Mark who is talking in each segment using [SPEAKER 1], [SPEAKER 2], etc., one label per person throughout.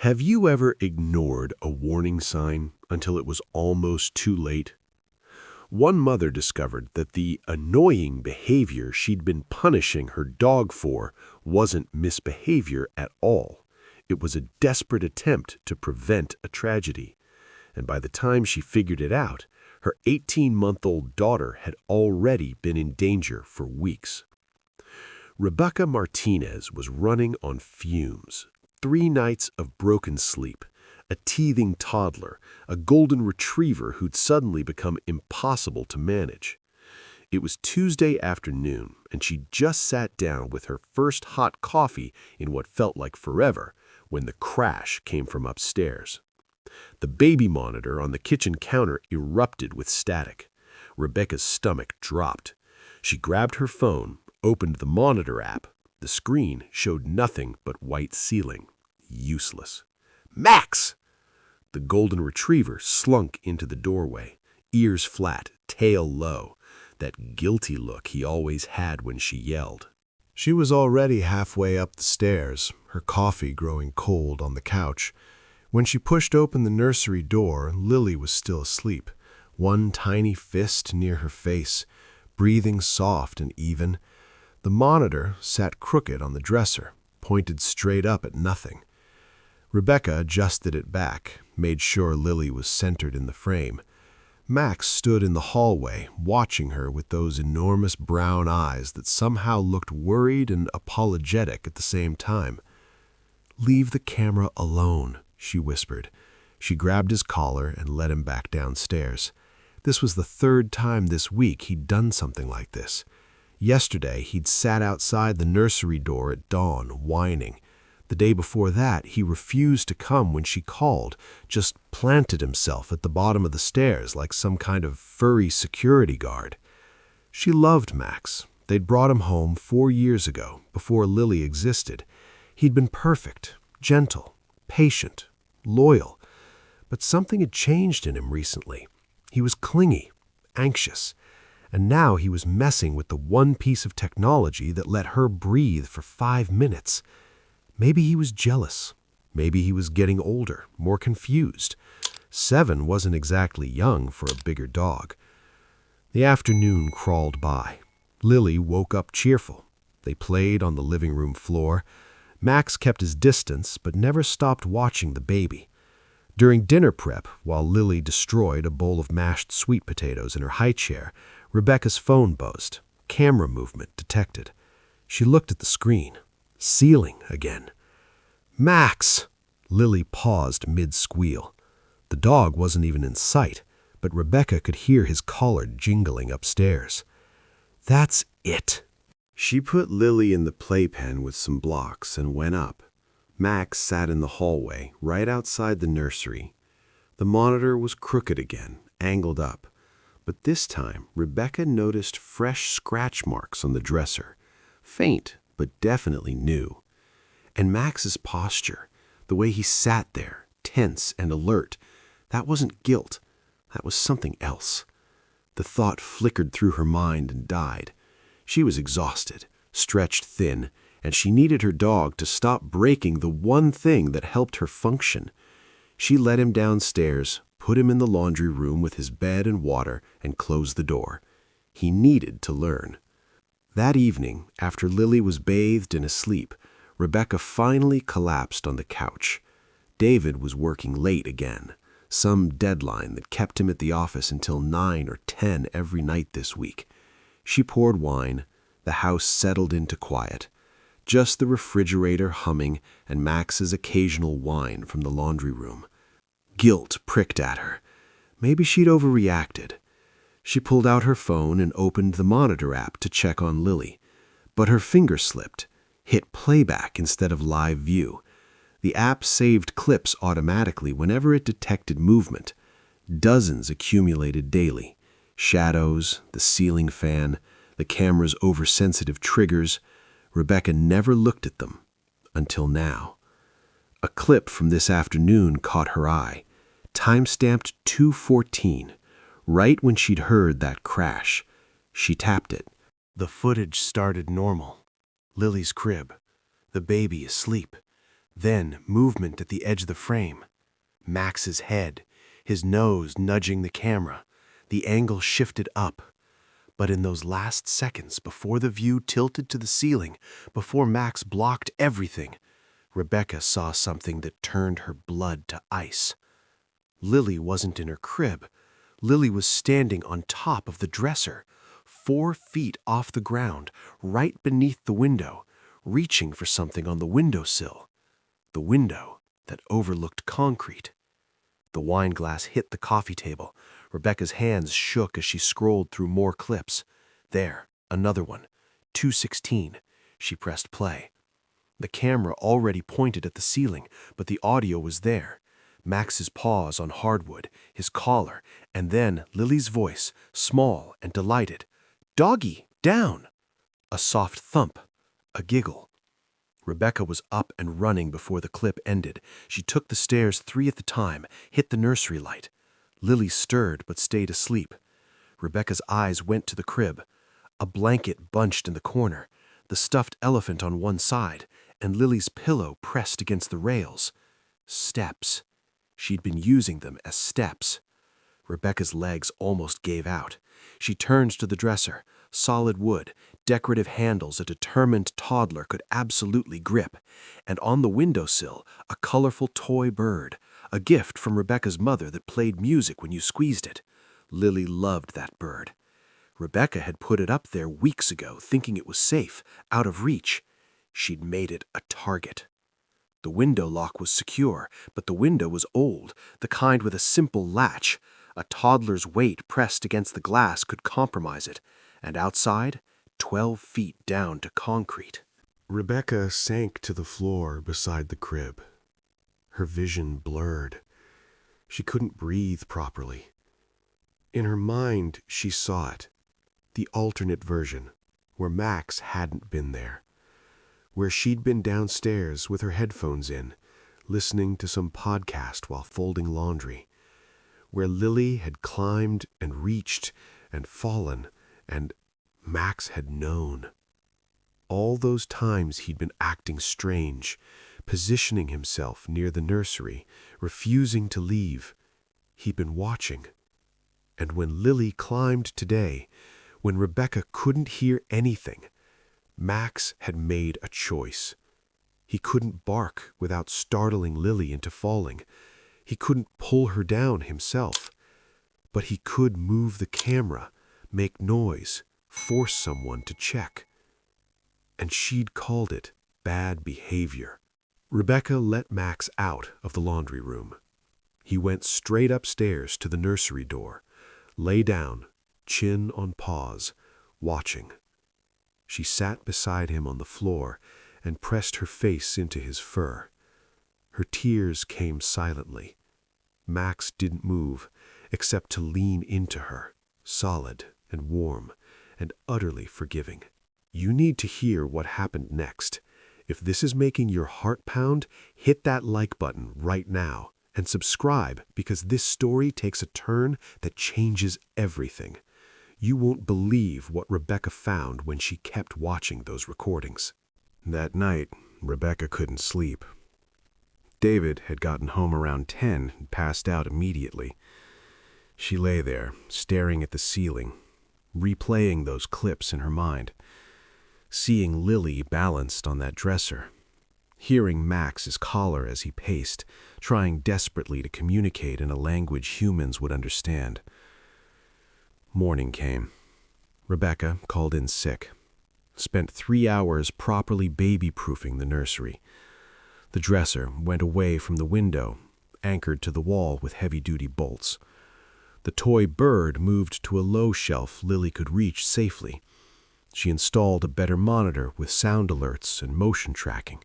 [SPEAKER 1] Have you ever ignored a warning sign until it was almost too late? One mother discovered that the annoying behavior she'd been punishing her dog for wasn't misbehavior at all. It was a desperate attempt to prevent a tragedy. And by the time she figured it out, her 18-month-old daughter had already been in danger for weeks. Rebecca Martinez was running on fumes. 3 nights of broken sleep, a teething toddler, a golden retriever who'd suddenly become impossible to manage. It was Tuesday afternoon, and she'd just sat down with her first hot coffee in what felt like forever when the crash came from upstairs. The baby monitor on the kitchen counter erupted with static. Rebecca's stomach dropped. She grabbed her phone, opened the monitor app. The screen showed nothing but white ceiling. Useless. "Max!" The golden retriever slunk into the doorway, ears flat, tail low, that guilty look he always had when she yelled.
[SPEAKER 2] She was already halfway up the stairs, her coffee growing cold on the couch. When she pushed open the nursery door, Lily was still asleep, one tiny fist near her face, breathing soft and even. The monitor sat crooked on the dresser, pointed straight up at nothing. Rebecca adjusted it back, made sure Lily was centered in the frame. Max stood in the hallway, watching her with those enormous brown eyes that somehow looked worried and apologetic at the same time. "Leave the camera alone," she whispered. She grabbed his collar and led him back downstairs. This was the 3rd time this week he'd done something like this. Yesterday, he'd sat outside the nursery door at dawn, whining. The day before that, he refused to come when she called, just planted himself at the bottom of the stairs like some kind of furry security guard. She loved Max. They'd brought him home 4 years ago, before Lily existed. He'd been perfect, gentle, patient, loyal. But something had changed in him recently. He was clingy, anxious. And now he was messing with the one piece of technology that let her breathe for 5 minutes. Maybe he was jealous. Maybe he was getting older, more confused. 7 wasn't exactly young for a bigger dog. The afternoon crawled by. Lily woke up cheerful. They played on the living room floor. Max kept his distance, but never stopped watching the baby. During dinner prep, while Lily destroyed a bowl of mashed sweet potatoes in her high chair, Rebecca's phone buzzed. Camera movement detected. She looked at the screen. Ceiling again. "Max!" Lily paused mid-squeal. The dog wasn't even in sight, but Rebecca could hear his collar jingling upstairs. "That's it." She put Lily in the playpen with some blocks and went up. Max sat in the hallway, right outside the nursery. The monitor was crooked again, angled up. But this time, Rebecca noticed fresh scratch marks on the dresser. Faint, but definitely new. And Max's posture, the way he sat there, tense and alert, that wasn't guilt. That was something else. The thought flickered through her mind and died. She was exhausted, stretched thin, and she needed her dog to stop breaking the one thing that helped her function. She led him downstairs, put him in the laundry room with his bed and water, and closed the door. He needed to learn. That evening, after Lily was bathed and asleep, Rebecca finally collapsed on the couch. David was working late again, some deadline that kept him at the office until 9 or 10 every night this week. She poured wine. The house settled into quiet. Just the refrigerator humming and Max's occasional whine from the laundry room. Guilt pricked at her. Maybe she'd overreacted. She pulled out her phone and opened the monitor app to check on Lily. But her finger slipped, hit playback instead of live view. The app saved clips automatically whenever it detected movement. Dozens accumulated daily. Shadows, the ceiling fan, the camera's oversensitive triggers. Rebecca never looked at them until now. A clip from this afternoon caught her eye. Time-stamped 2:14. Right when she'd heard that crash, she tapped it. The footage started normal. Lily's crib. The baby asleep. Then movement at the edge of the frame. Max's head, his nose nudging the camera. The angle shifted up. But in those last seconds, before the view tilted to the ceiling, before Max blocked everything, Rebecca saw something that turned her blood to ice. Lily wasn't in her crib. Lily was standing on top of the dresser, 4 feet off the ground, right beneath the window, reaching for something on the windowsill. The window that overlooked concrete. The wine glass hit the coffee table. Rebecca's hands shook as she scrolled through more clips. There, another one. 2:16. She pressed play. The camera already pointed at the ceiling, but the audio was there. Max's paws on hardwood, his collar, and then Lily's voice, small and delighted. "Doggy, down!" A soft thump, a giggle. Rebecca was up and running before the clip ended. She took the stairs 3 at a time, hit the nursery light. Lily stirred but stayed asleep. Rebecca's eyes went to the crib. A blanket bunched in the corner, the stuffed elephant on one side, and Lily's pillow pressed against the rails. Steps. She'd been using them as steps. Rebecca's legs almost gave out. She turned to the dresser. Solid wood, decorative handles a determined toddler could absolutely grip, and on the windowsill, a colorful toy bird, a gift from Rebecca's mother that played music when you squeezed it. Lily loved that bird. Rebecca had put it up there weeks ago, thinking it was safe, out of reach. She'd made it a target. The window lock was secure, but the window was old, the kind with a simple latch. A toddler's weight pressed against the glass could compromise it, and outside, 12 feet down to concrete. Rebecca sank to the floor beside the crib. Her vision blurred. She couldn't breathe properly. In her mind, she saw it, the alternate version, where Max hadn't been there, where she'd been downstairs with her headphones in, listening to some podcast while folding laundry, where Lily had climbed and reached and fallen, and Max had known. All those times he'd been acting strange, positioning himself near the nursery, refusing to leave. He'd been watching. And when Lily climbed today, when Rebecca couldn't hear anything, Max had made a choice. He couldn't bark without startling Lily into falling. He couldn't pull her down himself. But he could move the camera, make noise, force someone to check. And she'd called it bad behavior. Rebecca let Max out of the laundry room. He went straight upstairs to the nursery door, lay down, chin on paws, watching. She sat beside him on the floor and pressed her face into his fur. Her tears came silently. Max didn't move, except to lean into her, solid and warm and utterly forgiving. You need to hear what happened next. If this is making your heart pound, hit that like button right now and subscribe, because this story takes a turn that changes everything. You won't believe what Rebecca found when she kept watching those recordings. That night, Rebecca couldn't sleep. David had gotten home around 10 and passed out immediately. She lay there, staring at the ceiling, replaying those clips in her mind, seeing Lily balanced on that dresser, hearing Max's collar as he paced, trying desperately to communicate in a language humans would understand. Morning came. Rebecca called in sick. Spent 3 hours properly baby-proofing the nursery. The dresser went away from the window, anchored to the wall with heavy-duty bolts. The toy bird moved to a low shelf Lily could reach safely. She installed a better monitor with sound alerts and motion tracking,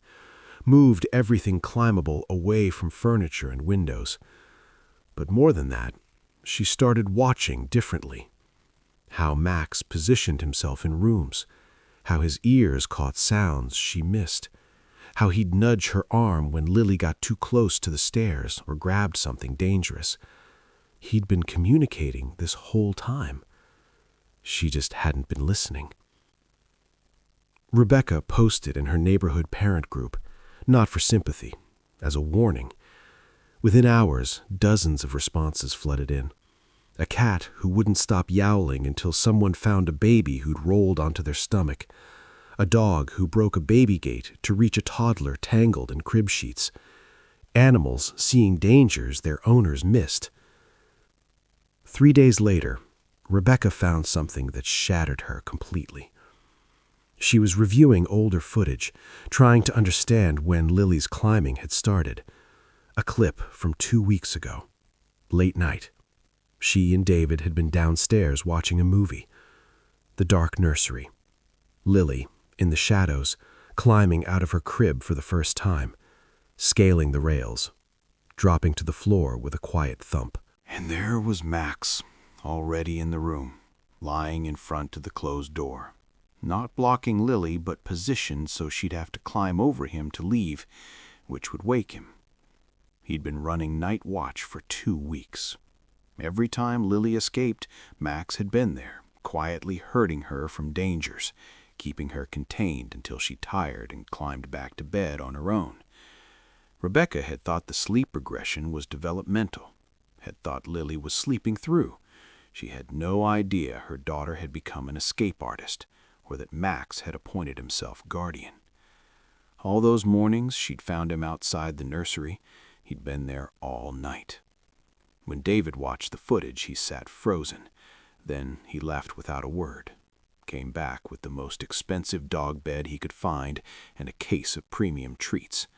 [SPEAKER 2] moved everything climbable away from furniture and windows. But more than that, she started watching differently. How Max positioned himself in rooms, how his ears caught sounds she missed, how he'd nudge her arm when Lily got too close to the stairs or grabbed something dangerous. He'd been communicating this whole time. She just hadn't been listening. Rebecca posted in her neighborhood parent group, not for sympathy, as a warning. Within hours, dozens of responses flooded in. A cat who wouldn't stop yowling until someone found a baby who'd rolled onto their stomach. A dog who broke a baby gate to reach a toddler tangled in crib sheets. Animals seeing dangers their owners missed. 3 days later, Rebecca found something that shattered her completely. She was reviewing older footage, trying to understand when Lily's climbing had started. A clip from 2 weeks ago. Late night. She and David had been downstairs watching a movie. The dark nursery. Lily, in the shadows, climbing out of her crib for the first time, scaling the rails, dropping to the floor with a quiet thump.
[SPEAKER 3] And there was Max, already in the room, lying in front of the closed door. Not blocking Lily, but positioned so she'd have to climb over him to leave, which would wake him. He'd been running night watch for 2 weeks. Every time Lily escaped, Max had been there, quietly herding her from dangers, keeping her contained until she tired and climbed back to bed on her own. Rebecca had thought the sleep regression was developmental, had thought Lily was sleeping through. She had no idea her daughter had become an escape artist, or that Max had appointed himself guardian. All those mornings she'd found him outside the nursery. He'd been there all night. When David watched the footage, he sat frozen. Then he left without a word. Came back with the most expensive dog bed he could find and a case of premium treats.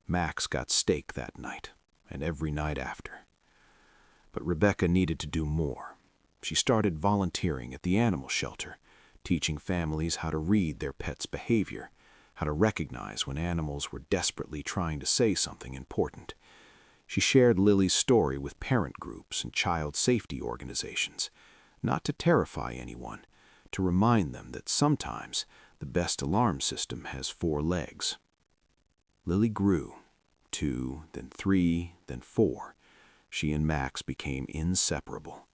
[SPEAKER 3] Max got steak that night, and every night after. But Rebecca needed to do more. She started volunteering at the animal shelter, teaching families how to read their pets' behavior, how to recognize when animals were desperately trying to say something important. She shared Lily's story with parent groups and child safety organizations, not to terrify anyone, to remind them that sometimes the best alarm system has 4 legs. Lily grew, 2, then 3, then 4. She and Max became inseparable.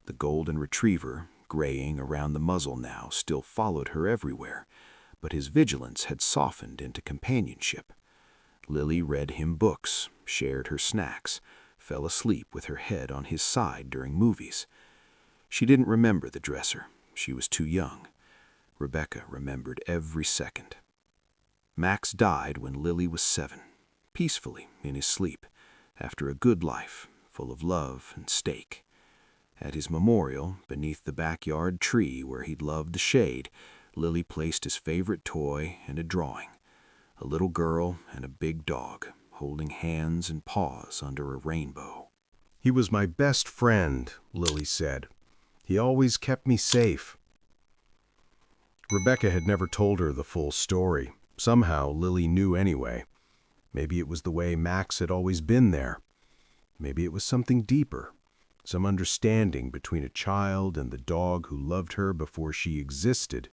[SPEAKER 3] The golden retriever, graying around the muzzle now, still followed her everywhere, but his vigilance had softened into companionship. Lily read him books, shared her snacks, fell asleep with her head on his side during movies. She didn't remember the dresser. She was too young. Rebecca remembered every second. Max died when Lily was 7, peacefully in his sleep, after a good life, full of love and steak. At his memorial, beneath the backyard tree where he'd loved the shade, Lily placed his favorite toy and a drawing. A little girl and a big dog, holding hands and paws under a rainbow.
[SPEAKER 2] "He was my best friend," Lily said. "He always kept me safe." Rebecca had never told her the full story. Somehow, Lily knew anyway. Maybe it was the way Max had always been there. Maybe it was something deeper, some understanding between a child and the dog who loved her before she existed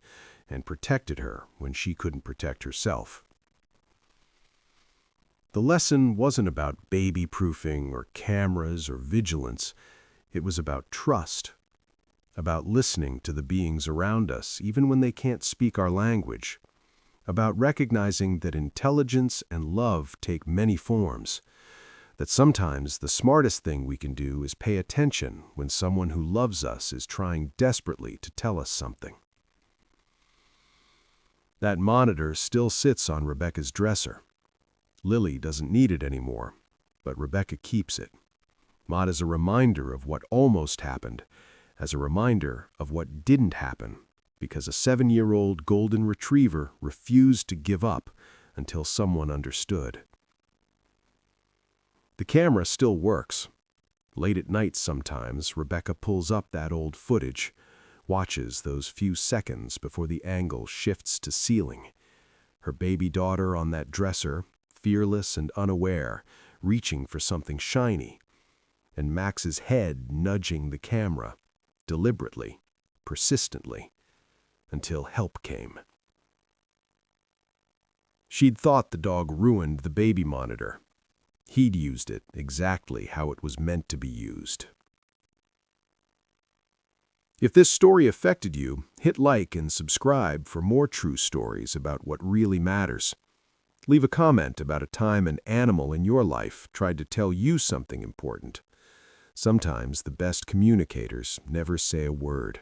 [SPEAKER 2] and protected her when she couldn't protect herself. The lesson wasn't about baby-proofing or cameras or vigilance. It was about trust, about listening to the beings around us even when they can't speak our language, about recognizing that intelligence and love take many forms, that sometimes the smartest thing we can do is pay attention when someone who loves us is trying desperately to tell us something. That monitor still sits on Rebecca's dresser. Lily doesn't need it anymore, but Rebecca keeps it, not as a reminder of what almost happened, as a reminder of what didn't happen, because a 7-year-old golden retriever refused to give up until someone understood. The camera still works. Late at night sometimes, Rebecca pulls up that old footage, watches those few seconds before the angle shifts to ceiling. Her baby daughter on that dresser, fearless and unaware, reaching for something shiny, and Max's head nudging the camera, deliberately, persistently, until help came. She'd thought the dog ruined the baby monitor. He'd used it exactly how it was meant to be used. If this story affected you, hit like and subscribe for more true stories about what really matters. Leave a comment about a time an animal in your life tried to tell you something important. Sometimes the best communicators never say a word.